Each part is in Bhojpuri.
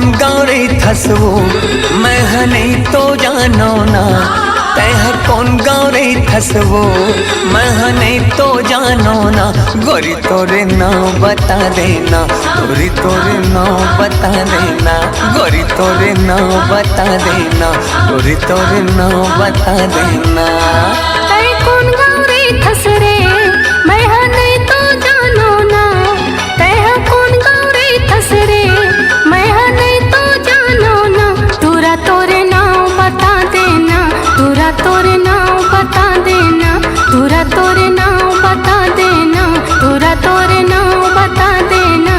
कौन गाँव रे थसवो मैं नहीं तो जानो ना। तह कौन गाँव रे थसवो मैं नहीं तो जानो ना। गोरी तोरे नाम बता देना, गोरी तोरे नाम बता देना, गोरी तोरे नाम बता देना, गोरी तोरे नाम बता देना। तय कौन गाँव रे थस रे मैं नहीं तो जानो ना। तय कौन गाँव रे थस रे मैं नहीं तो जानो ना। तोरा तोरे नाम बता देना, तोरा तोरे नाम बता देना, तोरा तोरे नाम बता देना, तोरा तोरे नाम बता देना।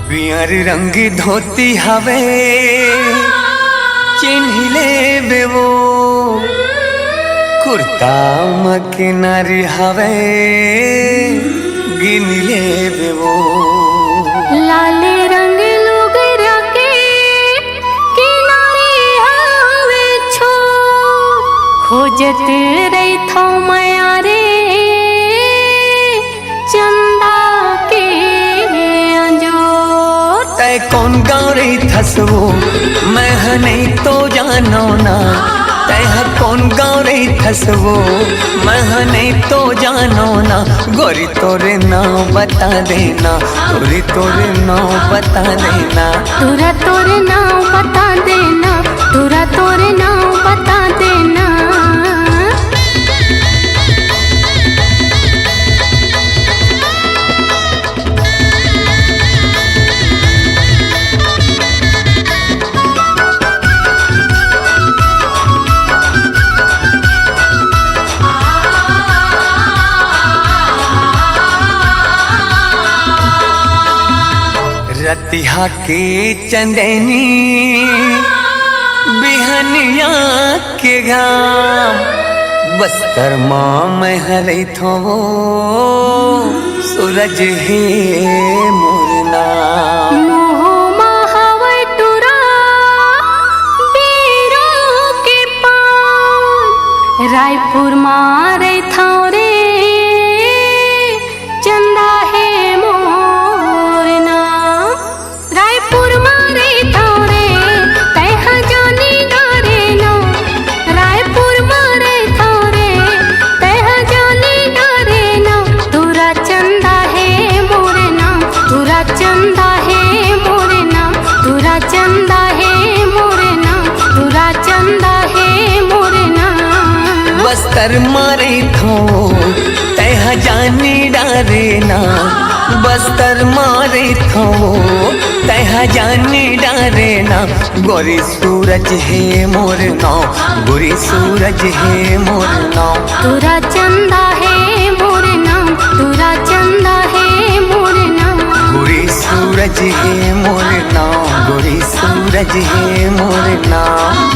पियर रंगी धोती हवे चिन्हिले बेवो। कुर्ता मकिनारी हवे गिनले बेवो। लाले रंग लोग रखे किनारे हवे छो। खोजत रही थो माया रे चंदा के अंजोर। तय कौन गाँव रे थसवो मैं नहीं तो जानो ना। तय कौन गाँव रे थसवो मैं नहीं तो जानो ना। गोरी तोरे नाम बता देना, गोरी तोरे नाम बता देना, तोरा तोरे नाम बता देना, तोरा तोरे नाम बता देना। रतिहा के चंदनी बिहनिया के घाम। बस्तर माँ मैं हरे थो सूरज है मोर नाम। मोह महावै टुरा बीरो के पान। रायपुर मारे था रे चंदा है मोर नाम। रायपुर मारे था रे तह जानी डारे ना। रायपुर मारे था रे तह जानी डारे ना। तोरा चंदा है मोर नाम, तोरा चंदा है मोर नाम, तोरा चंदा है मोर नाम, तोरा चंदा है मोर नाम। बस्तर मारे थो तह जानी डारे ना। बस्तर मारे थो तह जानी डारे ना। गोरी सूरज है मोर नाव, गोरी सूरज है मोर नाव। तोरा चंदा है मोर नाम, तोरा चंदा है मोर नाम। गोरी सूरज है मोर नाव, गोरी सूरज है मोर नाव।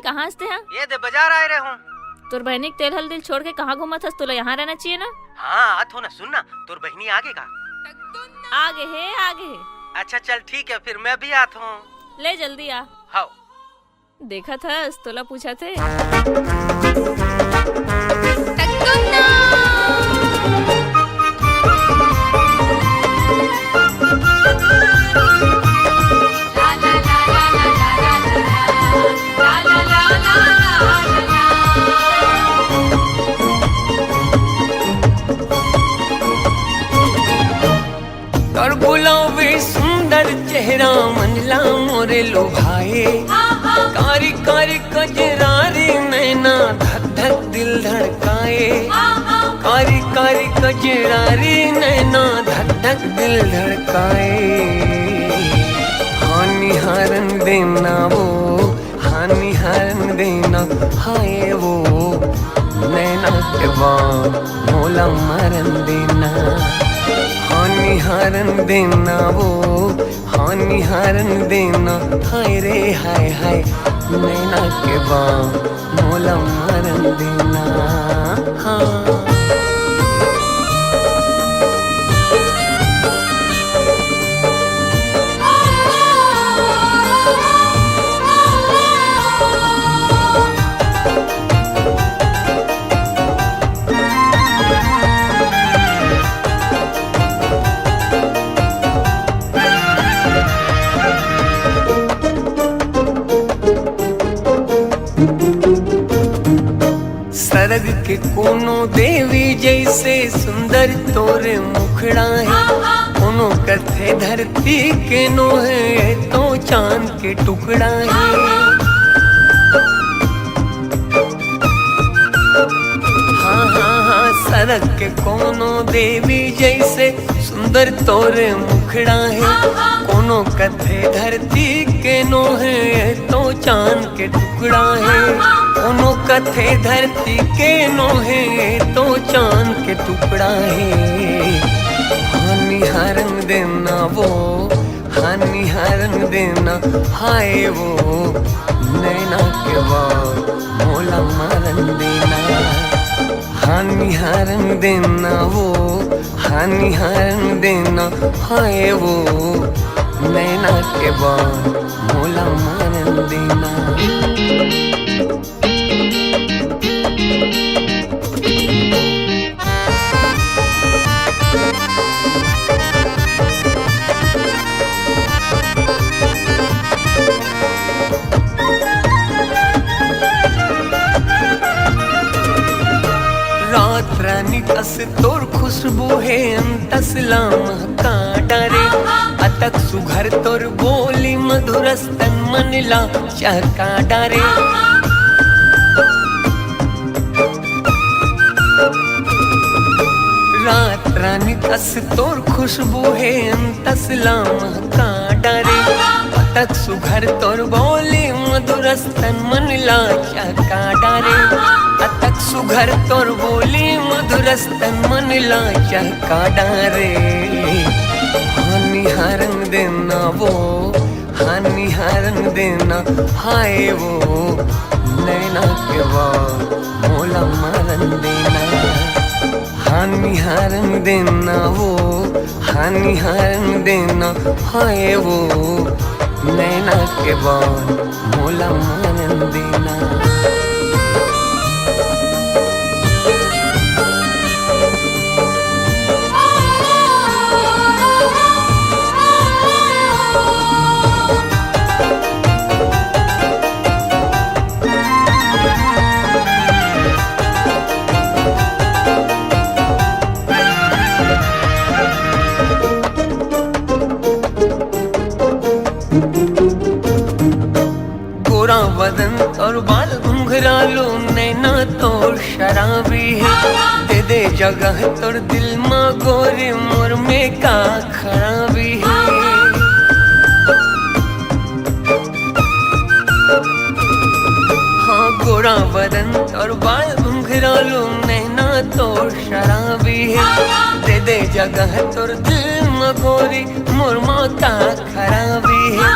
कहाँ से हैं? ये दे बाजार आए रहे हूँ। तोर बहनी के तेल हल्दी छोड़ के कहाँ घूमा था? तोला यहाँ रहना चाहिए ना। हाँ आत हो ना, सुन ना, तोर बहनी आगे का आगे है, आगे है। अच्छा चल ठीक है, फिर मैं भी आत हूँ। ले जल्दी आ। हाँ देखा था तोला पूछा थे। और बुलावे सुंदर चेहरा मनला मोरे लुभाए। कारी कारी कजरारी नैना धक धक दिल धड़काए। कारी कारी कजरारी नैना धक धक दिल धड़काए। हानि हरन देना वो, हानि हरन देना हाय वो। नैना के बान मोला मरन देना। हानि हरन देना वो, हाँ निहारन देना हाय रे हाय हाय नैना के बाम मोला मारन देना हाँ सरग के कोनो देवी जैसे सुंदर तोरे मुखड़ा है कोनो कथे धरती के नो है तो चांद के टुकड़ा है हाँ हाँ हाँ सरग के कोनो देवी जैसे सुंदर तोरे मुखड़ा है कोनो कथे धरती के नो है तो चांद के टुकड़ा है कोनो कथे धरती के नो है तो चांद के टुकड़ा है हाँ निहारन देना वो हाँ निहारन देना हाय वो नैना के वार मोला मारन देना हाँ निहारन देना वो हाँ निहारन देना हाय वो नैना के वार मोला मारन देना रात रानी कस तोर खुशबू है अंतसला महका डरे अतक सुघर तोर बोली मधुर स्तन मनला चहका डरे रात रानी कस तोर खुशबू है अंतसला महका डरे अतक सुघर तोर बोली मधुर स्तन मनला चहका डरे अतक सुघर तोर बोली मधुर स्तन मनला चहका डरे हाँ निहारन देना वो हाँ निहारन देना हाय वो नैना के वार मोला मारन देना हाँ निहारन देना वो हाँ निहारन देना हाय वो नैना के वार मोला मारन देना गोरा बदन और बाल घुंघरालो नैना तोर शराबी है दे दे जगह तोर दिल माँ गोरे मोर में का खराबी है हाँ गोरा बदन और बाल घुंघरालो नैना तोर शराबी है दे दे जगह तोर दिल माँ गोरी मोर माँ का खराबी है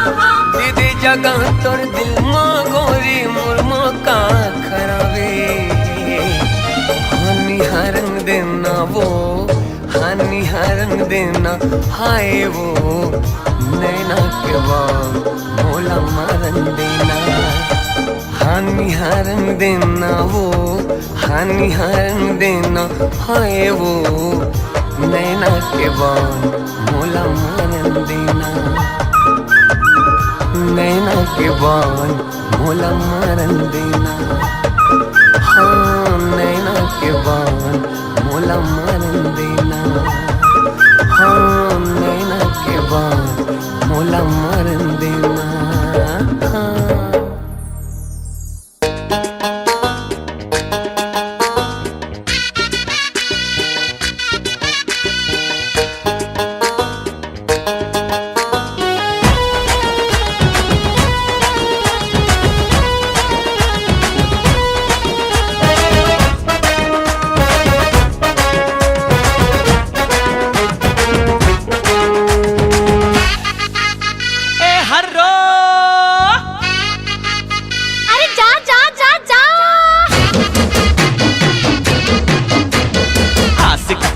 दे दे जगह तोर दिल माँ गोरी मोर माँ का खराबी हाँ निहारन देना वो हाँ निहारन देना हाय वो नैना के वार मोला मारन देना हाँ निहारन देना वो हाँ निहारन देना हाय वो नैना के वार मोला मारन देना नैना के वार मोला मारन देना हाँ नैना के वार मोला मारन देना हाँ नैना के वार मोला मारन देना हाँ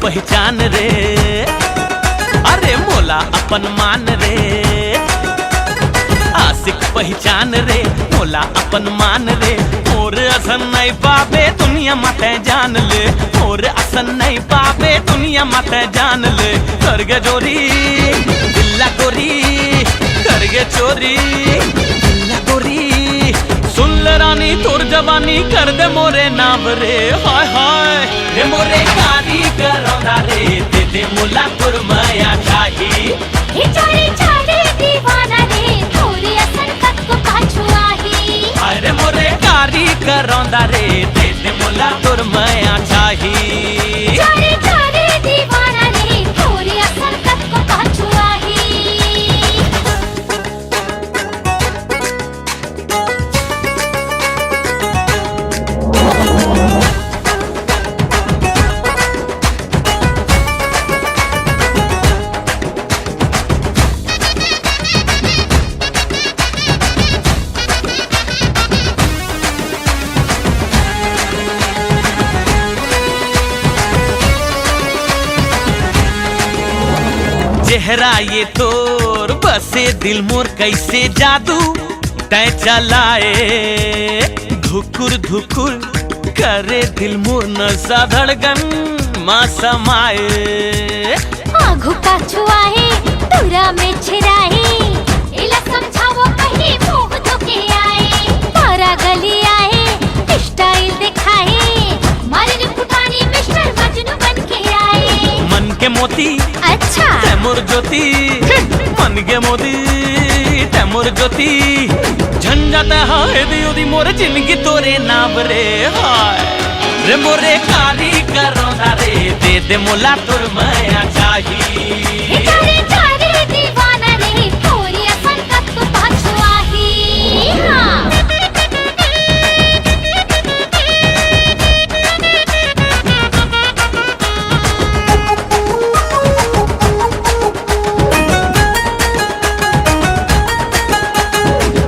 पहचान रे, अरे मोला अपन मान रे। आशिक पहचान रे, मोला अपन मान रे। मोर असन नहीं पावे दुनिया माते जान ले, मोर असन नहीं पावे दुनिया माते जान ले। करगे जोरी दिल्ला गोरी, करगे चोरी दिल्ला गोरी। सुन ले रानी तोर जवानी कर दे मोरे नाम रे। हाय हाय रे मोरे कारी करौना रे, दे दे मोला तोर माया चाही। चारे चारे दीवाना रे, थोड़ी असन तक को पाछू आही। अरे मोरे कारी करौंदा रे, दे दे मोला तोर माया चाही। चारे चारे दीवाना रे, थोड़ी असन तक को पाछू आही। चेहरा ये तोर बसे दिल मोर कैसे जादू तय चलाए। धुकुर धुकुर करे दिल मोर नशा धड़कन माँ समाए। आघू पाछू आहे तुरा में छिराए, इला समझावो कहीं मुंह धोके आए। तारा गली आए स्टाइल दिखाए, मारे फुटानी मिस्टर मजनू बन के आए। मन के मोती अच्छा तैमुर ज्योति, मन के मोती तैमुर ज्योति। झंझट हाय दियोदी मोर जिंदगी तोरे नाम रे। हाय रे मोरे कारी करौंदा रे, दे दे मोला तोर माया चाही। चारे चारे दीवाना रे, थोड़ी असन तक को पाछू आही। हाँ।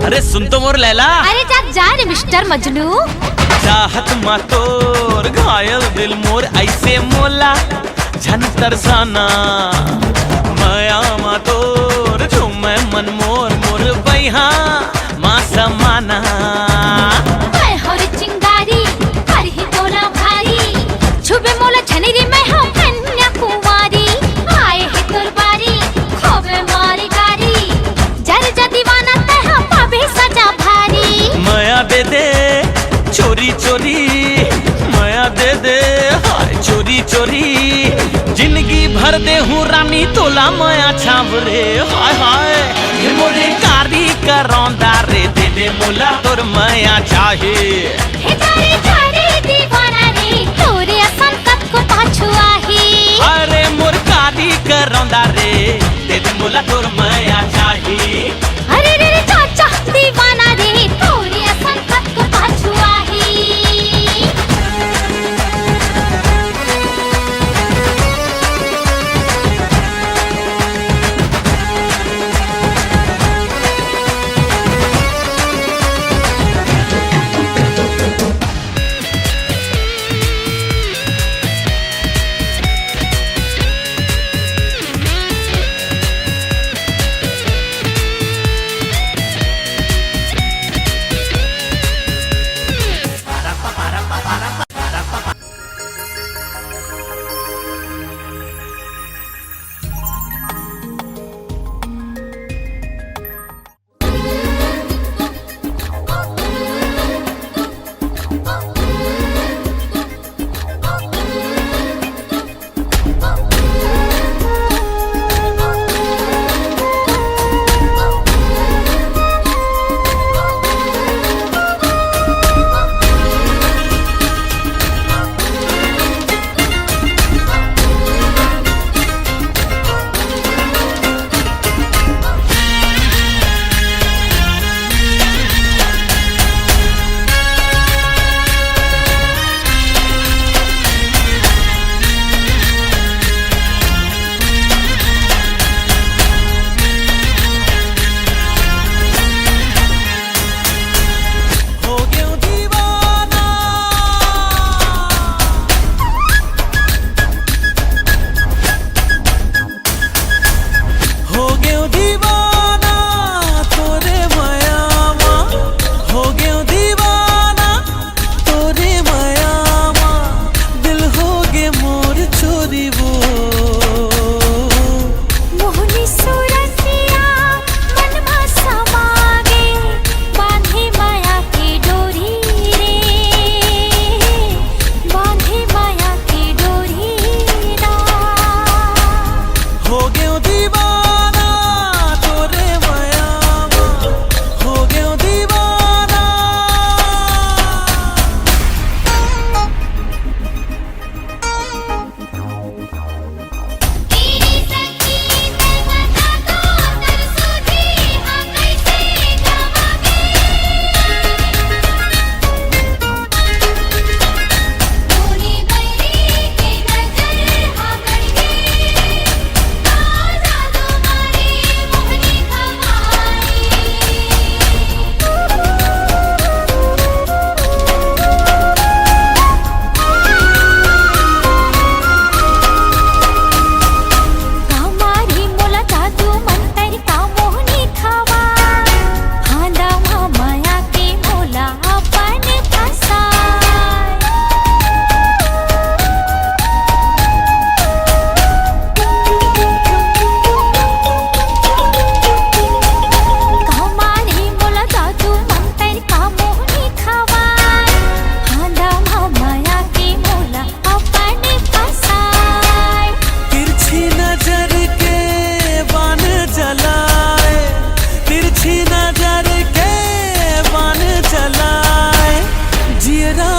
अरे सुन तो मोर लैला, अरे जा रे मिस्टर मजनू। चाहत मा तोर घायल दिल मोर ऐसे मोला झन तरसाना। माया मा तोर झूमे मन मोर मोर बैहा माँ समाना। मैं हर चिंगारी हर ही तोला भारी, छुबे मोला छनेरी मैं हूँ कन्याकुमारी। आए है तोर बारी खोबे मारी गारी, जर जा दीवाना तह पावे सजा भारी। माया दे दे चोरी चोरी, माया दे दे हाय चोरी चोरी। जिंदगी भर दे हूँ रानी तोला माया छाव रे। हाय हाय ये मोरे कारी करौंदा रे, दे दे मोला तोर माया चाहे। चारे चारे दीवाना रे, तोरे असन तक को पाछू आही। अरे मोर कारी करौंदा रे, दे दे मोला तोर माया चाहे। अरे रे रे चाचा दीवाना रे, तोरे असन तक को पाछू आही।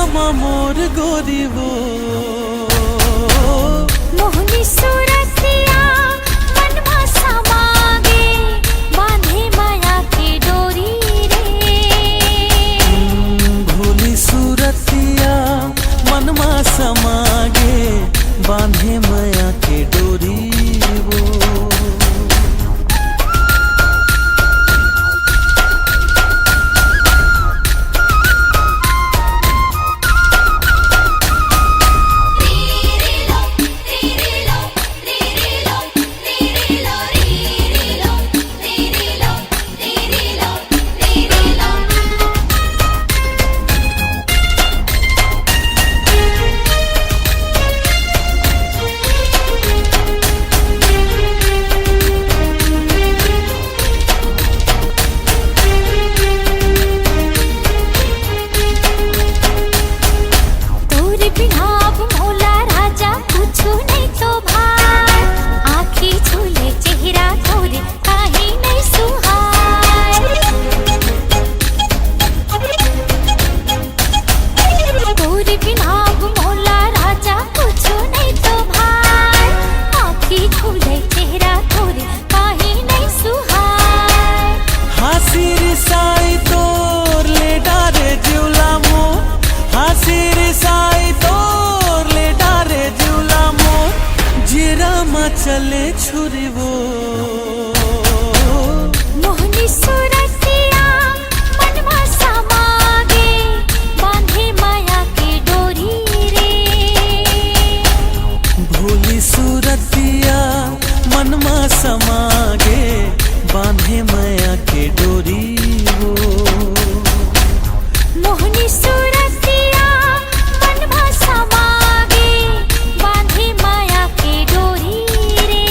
रामा मोर गोरी वो मोहनी सूरतिया मनवा समागे बांधे माया की डोरी रे। भोली सूरतिया मनमा समागे बांधे माया के डोरी वो। चले छुरी वो मोहनी सूरतिया मनवा समागे बांधे माया की डोरी रे। भोली सूरतिया मनमा समागे बांधे माया के डोरी वो। मोहनी सूरतिया मनवा समागे बांधे माया की डोरी रे।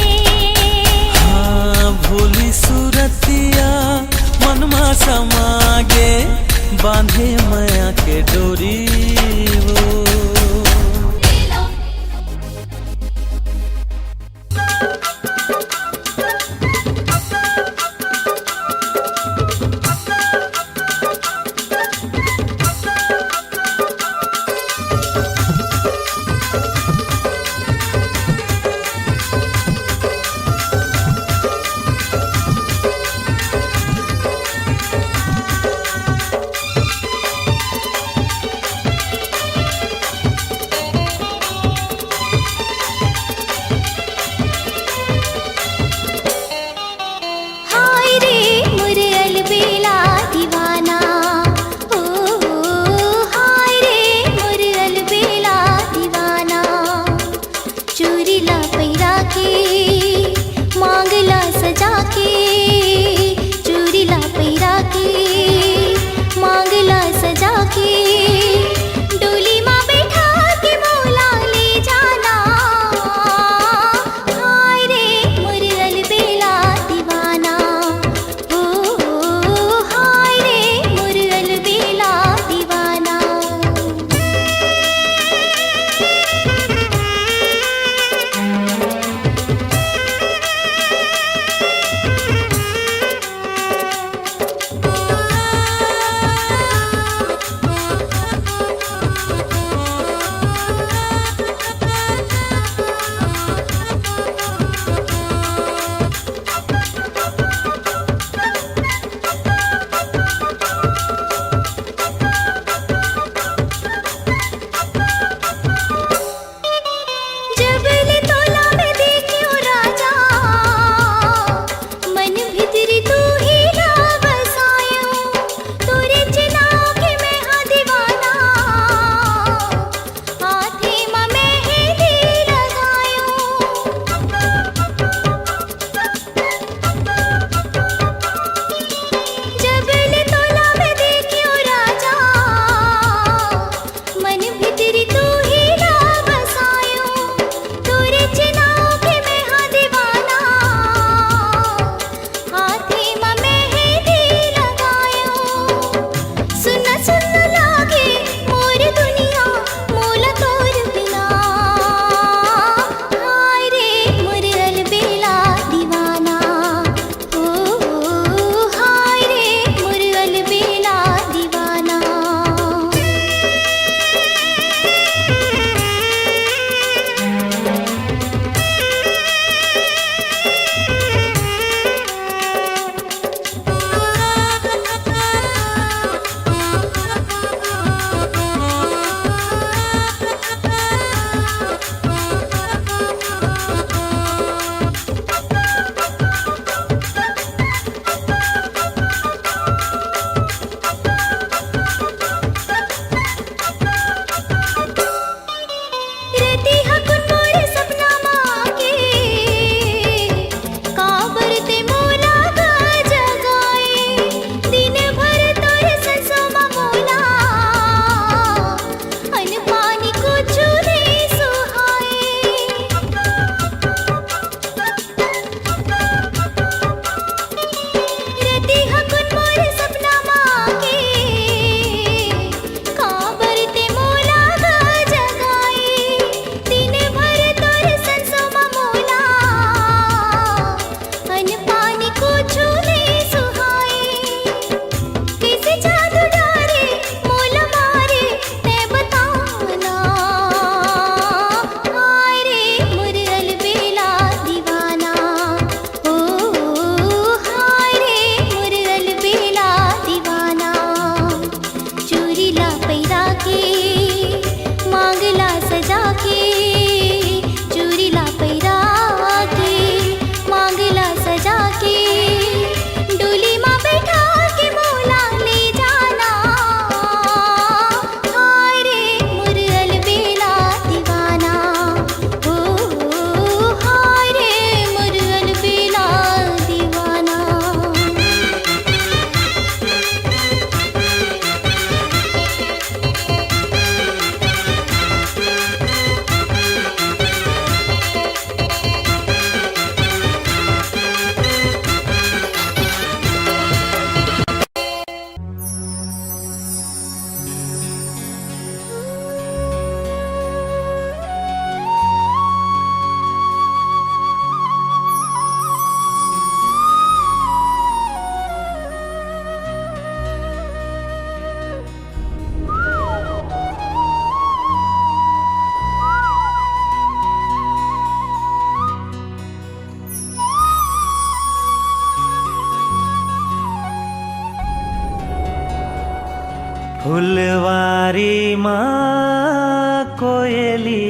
कोयली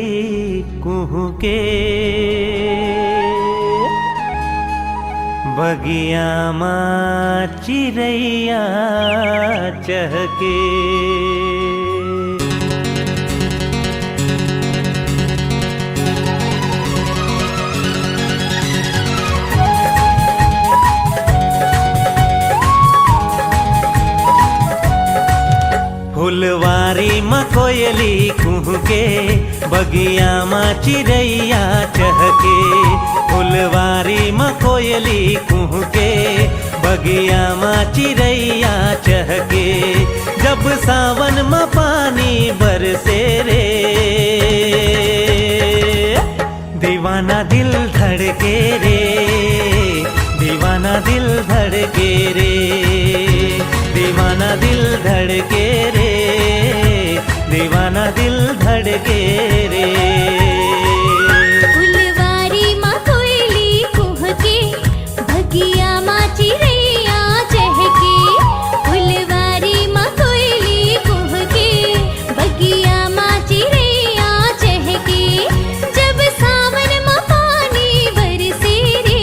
कुहू के, बगिया माँ चिरैया चहके। फुलवारी माँ कोयली कुहू के, बगिया माँ चिरैया चहके। फुलवारी माँ कोयली कुहू के, बगिया माँ चिरैया चहके। जब सावन माँ पानी बरसे रे, दीवाना दिल धड़के रे, दीवाना दिल धड़के रे, दीवाना दिल धड़के रे, दीवाना दिल धड़के रे। फुलवारी माँ कोयली कुह के, बगिया माँ चिरैया चहके। फुलवारी माँ कोयली कुह के, बगिया माँ चिरैया चहके। जब सावन माँ पानी बरसे रे,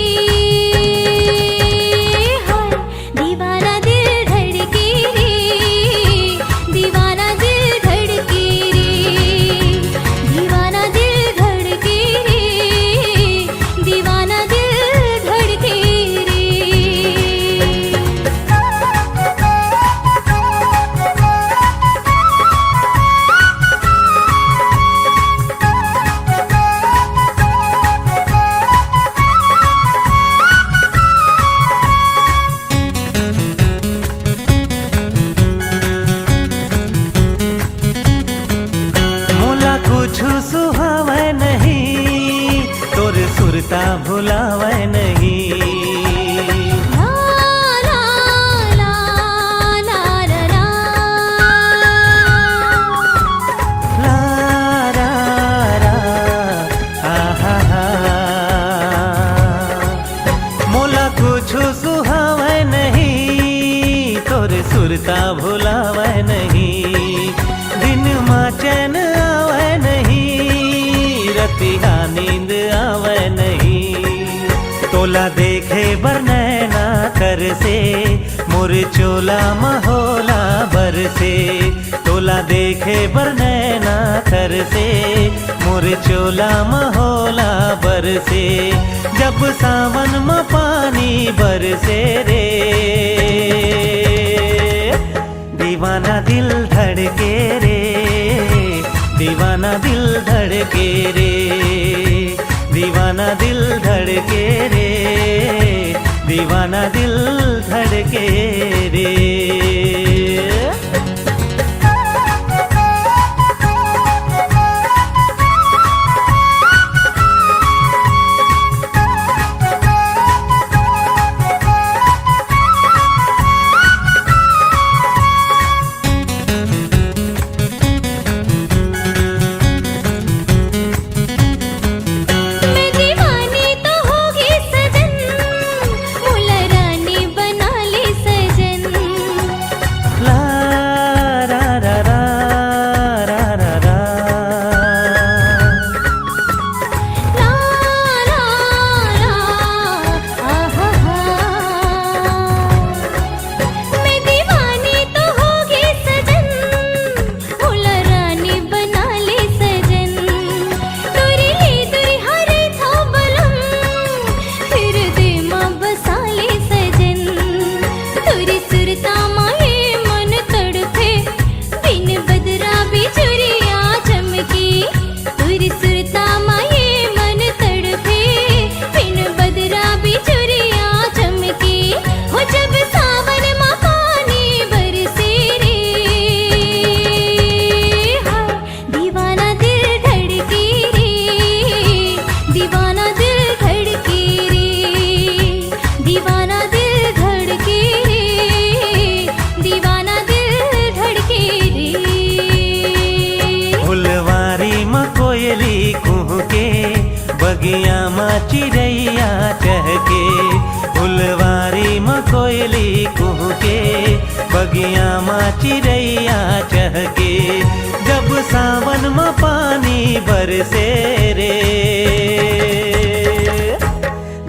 हाय दीवाना दिल धड़के रे, दीवाना दिल धड़के रे, दीवाना दिल धड़के रे, दीवाना दिल धड़के रे। मोला कुछ सुहावे नहीं, तोर सुरता भुलावे नहीं। ला ला ला ला ला ला। ला रा रा आहा हा। मोला कुछ सुहावे नहीं, तोर सुरता भुलावे नहीं। दिन माँ चैन आवे नहीं, रतिया नींद आवे नहीं। तोला देखे बर नैना कर से, मोर चोला महोला बर से। तोला देखे बर नैना कर से, मोर चोला महोला बर से। जब सावन में पानी बरसे रे, दीवाना दिल धड़के रे, दीवाना दिल धड़के रे, दीवाना दिल धड़के रे, दीवाना दिल धड़के रे। मैं दीवानी तो होगी सजन, मुला रानी बना ले सजन। ला रा रा रा रा रा रा। ला ला ला आहा हा। मैं दीवानी तो होगी सजन, मुला रानी बना ले सजन। तुरी ले तुरी हरे था बलम, फिर दे माँ बसा ले सजन। तुरी सुरता माए मन तड़पे, बिन बदरा बिजुरिया चमकी। तुरी सुरता माए मन तड़पे, बिन बदरा बिजुरिया चमकी। हो जब सावन माँ पानी बरसे रे, हाय दीवाना दिल धड़के रे, दीवाना दिल धड़के रे, दीवाना दिल धड़के रे, दीवाना दिल धड़के रे। फुलवारी माँ कोयली कुहू के, बगिया माँ चिरैया चहके। फुलवारी में कोयली कुहके, बगिया में चिड़ैया चहके, जब सावन में पानी बरसे रे,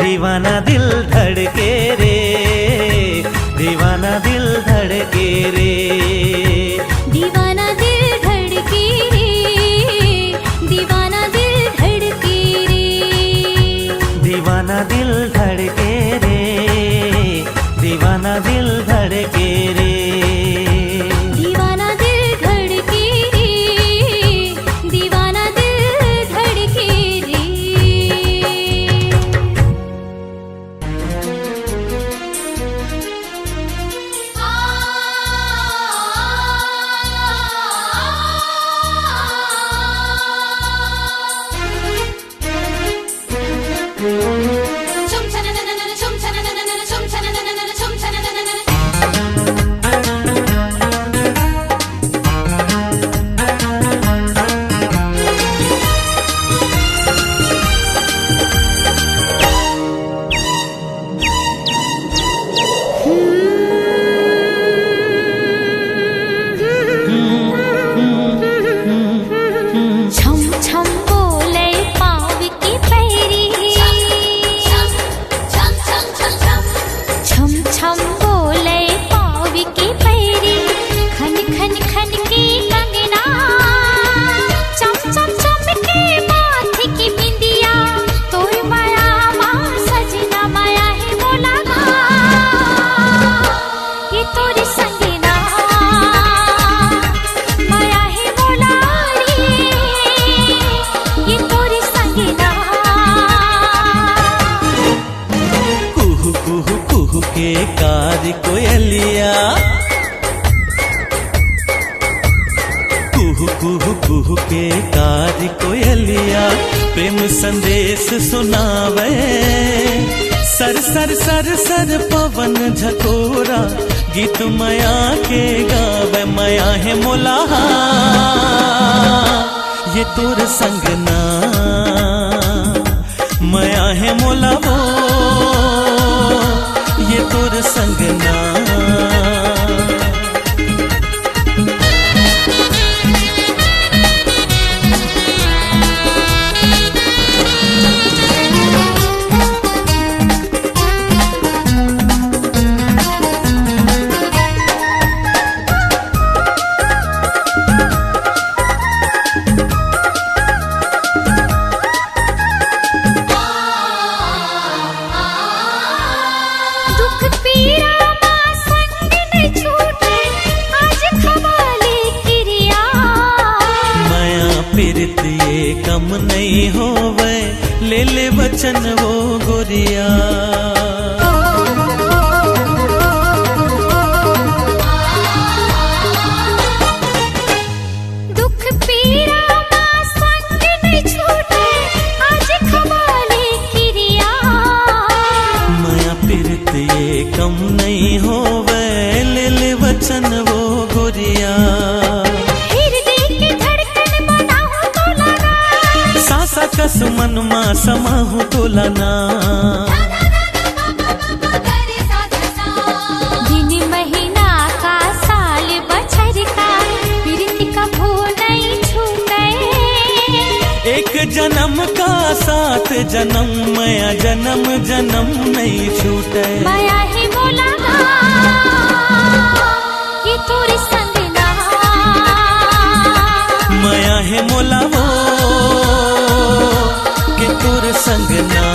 दीवाना दिल धड़के रे, दीवाना दिल धड़के रे, दीवाना दिल धड़के रे, दीवाना दिल धड़के रे, दीवाना दिल धड़के रे, दीवाना दिल धड़के रे, दीवाना दिल धड़के रे, दीवाना दिल धड़के रे। छम छम बोले पाँव की पैरी, छम छम बोले पाँव की पैरी, खन खन खन की कंगना, चम चम चम के माथे की बिंदिया, तोर माया माँ सजना माया है बोला ना, ये तोरे संगना माया है बोला रे, ये तोरे संगना। कुहू कुहू कुहू के कार कोयलिया, कुहू कुहू कुहू के कार कोयलिया, प्रेम संदेश सुनावे, सर सर सर सर पवन झकोरा, गीत माया के गावे, माया है मोला ये तोर संगना, माया है मोला वो ये तोर संगना। दुख पीड़ा माँ संग न छूटे, आज खवाले क्रिया, माया पीरित ये कम नहीं होवे, ले ले वचन वो गोरिया। दुख पीड़ा माँ संग न छूटे, आज खवाले क्रिया, माया पीरित ये कम नहीं होवे, ले ले वचन वो गोरिया। हृदय की धड़कन बनाऊं तो लगा, सासा कस मन मा समाहू तोलाना, दिन महीना का साल बछर का, प्रीति का भू नहीं छूटे, एक जन्म का साथ जन्म, माया जन्म जन्म नहीं छूटे, माया है बोला ना, ये तोरे संगना, माया है मोला वो कि तोर संगना।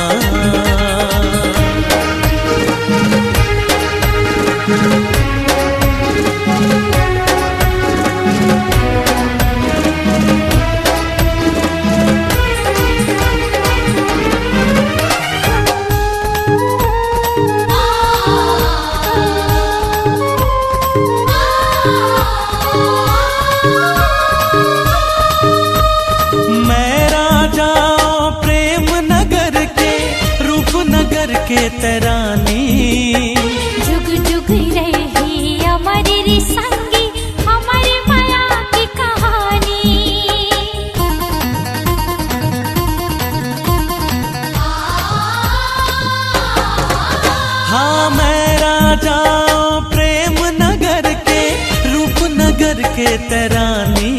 मैं राजा प्रेम नगर के, रूप नगर के तरानी, जुग जुग रही अमर रे संगी, हमारी माया की कहानी। तरानी।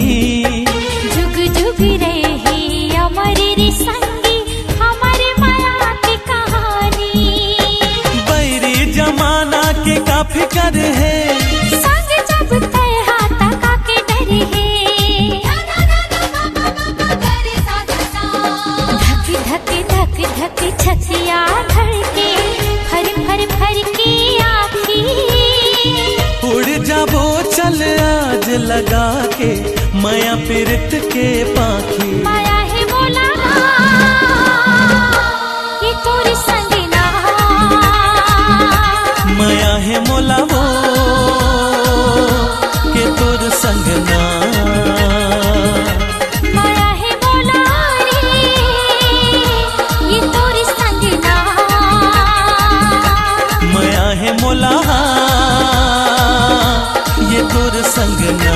जुग जुग रही अमर रे संगी हमारे माया की कहानी। बैरी जमाना के का फिकर है, संग जब तय हाथ का के डर है। धक धक धक धक छतिया धड़के फर फर फर के आँखी। उड़ जाबो चल आज लगा के माया पीरत के पाखी। माया है बोला ये तोरे संग ना। माया है मोला वो के तोर संग ना। माया है बोला रे ये तोरे संग ना। माया है मोला ये तोर संग ना।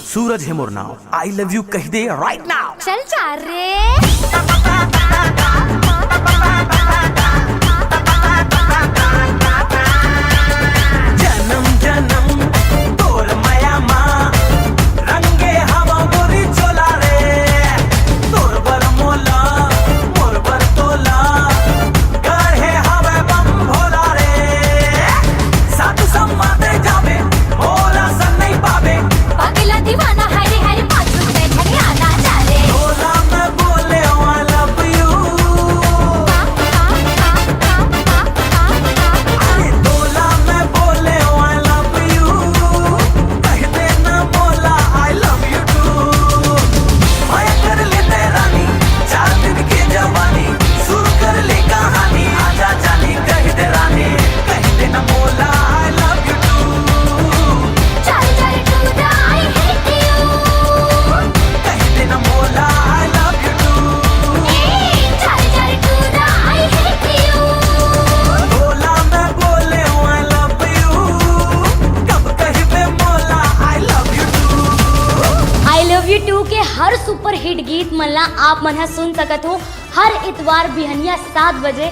सूरज है मोर नाव, आई लव यू कह दे राइट नाउ। चल जा रे। जन्म जन्म तोर माया माँ रंगे हवा गोरी चोला रे। तोर बर मोला मोर बर तोला गढ़े हवे बम भोला रे। साधु सम्माते जावे मोला सन नहीं पावे। अगला दीवाना हरे हरे पाछू से घरे आना जा रे। बोला मैं बोले I love you। अरे बोला मैं बोले I love you। के हर सुपर हिट गीत मन ला आप मन सुन सकत हो हर इतवार बिहनिया 7 बजे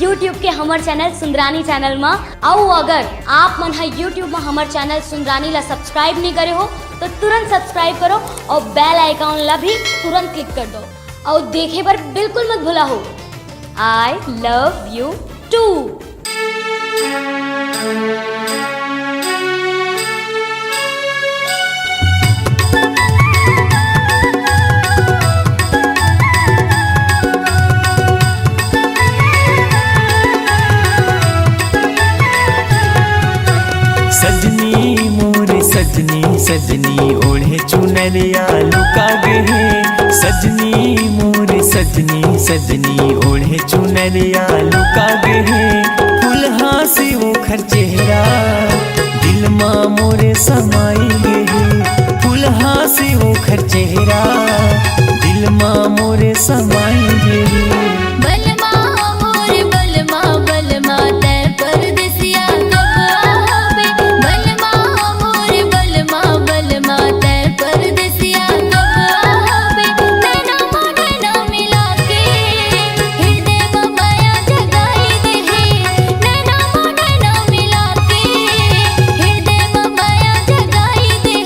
YouTube के हमर चैनल सुंदरानी चैनल में। और अगर आप मन YouTube में हमर चैनल सुंदरानी ला सब्सक्राइब नहीं करे हो तो तुरंत सब्सक्राइब करो और बेल आइकॉन ला भी तुरंत क्लिक कर दो और देखे पर बिल्कुल मत भूला हो। I love you too। सजनी मोरे सजनी सजनी ओढ़े चुनरिया लुका गे। सजनी मोरे सजनी सजनी ओढ़े चुनरिया लुका गे। फुलहा से ओखर चेहरा दिल माँ मोरे समाई गे। फुलहा से ओखर चेहरा दिल माँ मोरे समाई गे। बलमा मोर बलमा बलमा ते परदेसिया कब आवे। बलमा मोर बलमा बलमा ते परदेसिया कब आवे। नैना मोढ़े ना मिला के हृदय में माया जगाई दे। नैना मोढ़े ना मिला के हृदय में माया जगाई दे।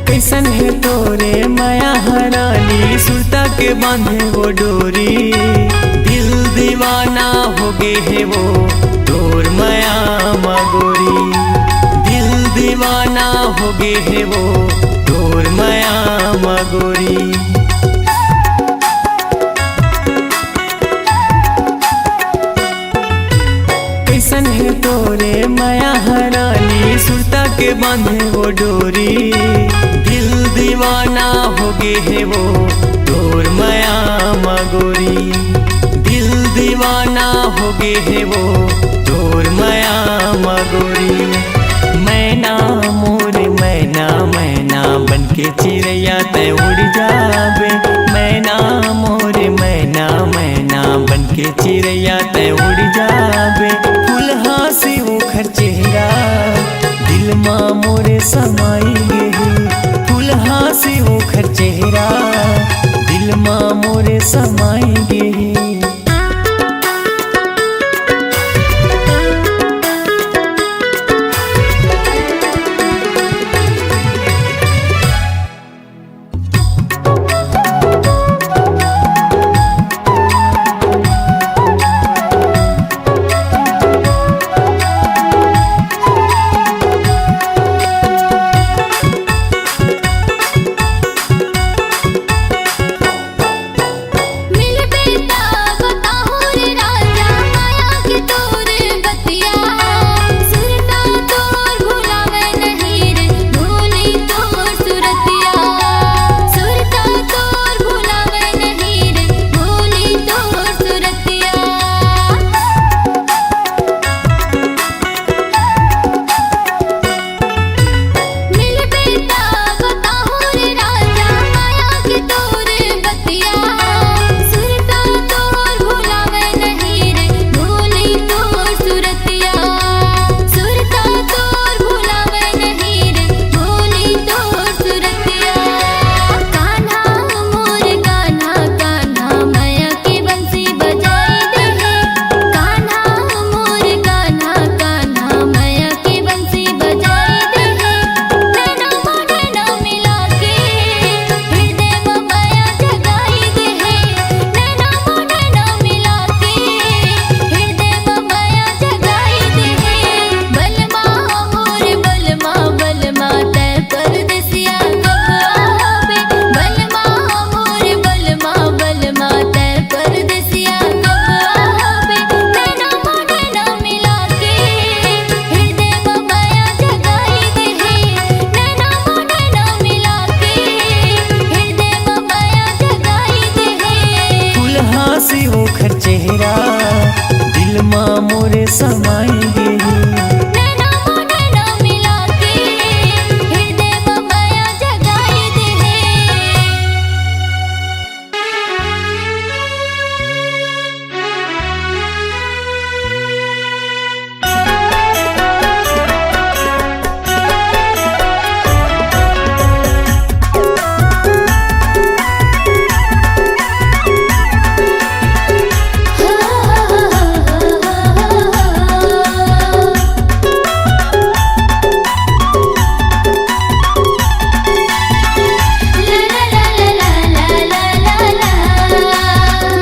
कैसन है तोरे माया हरानी सुरता के बांधे वो डोरी। दिल दीवाना हो गे है वो तोर माया मगोरी। दिल दीवाना हो गे है वो तोर माया मगोरी। कैसन है तोरे माया हरानी सुरता के बांधे वो डोरी। दिल दीवाना हो गे है वो तोर माया मगोरी। दिल दीवाना हो गे है वो तोर माया मगोरी। मैना मोरे मैना मैना बनके चिड़ैया ते उड़ जावे। मैना मोरे मैना मैना बनके चिड़ैया ते उड़ जावे। फुलहा से ओखर चेहरा दिल माँ मोरे समाई गे। फुलहा से ओखर चेहरा दिल माँ मोरे समाई गे। मिलबे ता मोरे समाएंगे नैना नैना मिला के हृदय में माया जगाई दे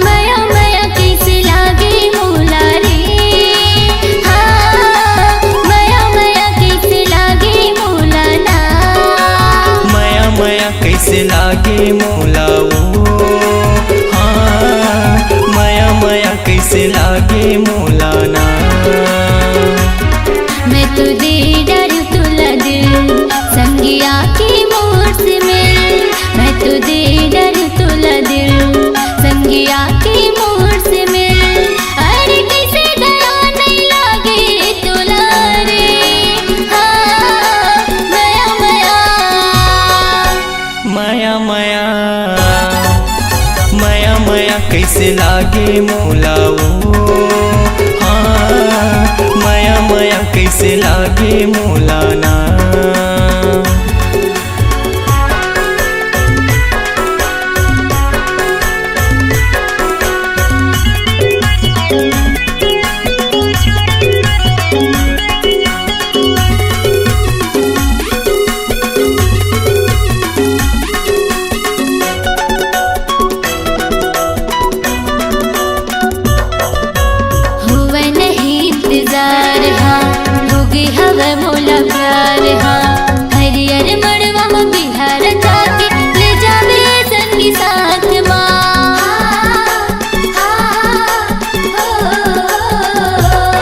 माया माया कैसे लागे मोला रे हाँ माया माया कैसे लागे मोला ना माया माया कैसे लागे मोला ओ हाँ माया माया कैसे लागे मोला ना मैं तो दे डर तुला दिल संगिया की मोर से मिल मैं तो दे डर तुला दिल संगिया की मोर से मिल अरे कैसे दया नहीं लागे तुला रे हाँ माया माया माया माया माया माया कैसे लागे मोला ओ हाँ माया माया कैसे लागे मोला ना हुआ नहीं इंतजार हाँ होगी हवा मोला प्यार हाँ हरियर मड़वा में बिहार जाके ले जावे संगी साथ माँ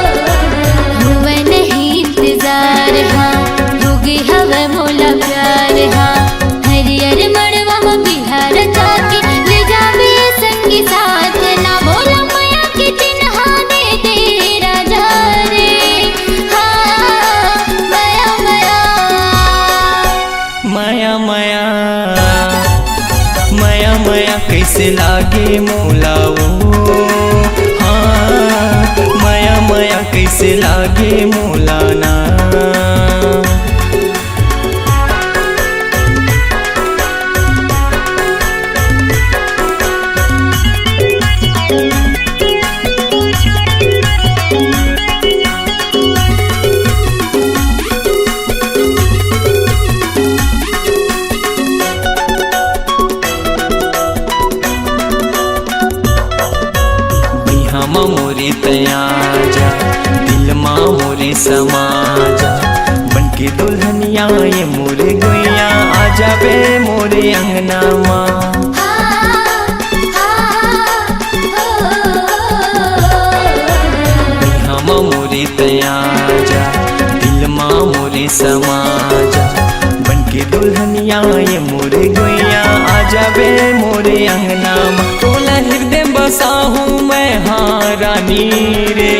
हुआ नहीं इंतजार हाँ होगी हवा मोला प्यार हाँ हरियर मड़वा में बिहार जाके ले जावे संगी साथ ना बोला माया के चिन्हा दे दे राजा रे हाँ माया माया माया माया माया माया कैसे लागे मोला ओ हाँ माया माया कैसे लागे मोला ना बिहामा मोरे तयाजा दिल मा मोरे समाजा बनके दुल्हनिया ये मोरे गुइया आ जाबे मोरे अंगना माँ बिहामा मोरे तयाजा दिल मा मोरे समाजा बनके दुल्हनिया ये मोरे गुइया आ जाबे मोरे अंगना माँ तोला हृदय बसा हूँ मैं हाँ रानी रे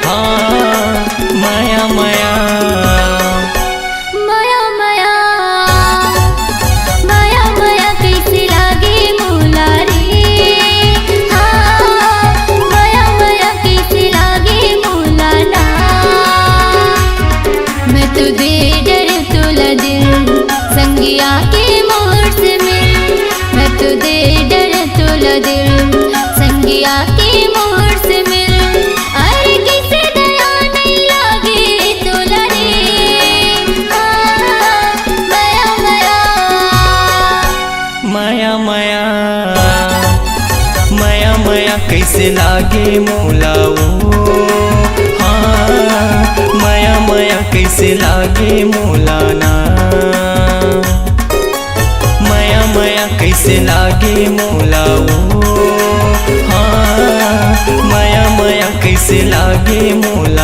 हाँ माया माया माया माया माया माया कैसे लागे मोला रे हाँ माया माया कैसे लागे मोला ना मैं तो दे डर तुला दिल संगिया के मोर से मिल मैं तो दे डर तुला दिल संगिया के मोर से मिल अरे कैसे दया नहीं लागे तुला रे हाँ माया माया माया माया माया माया कैसे लागे मोला ओ हाँ माया माया कैसे लागे मोला ना माया माया कैसे लागे मोला ओ हाँ माया माया कैसे लागे मोला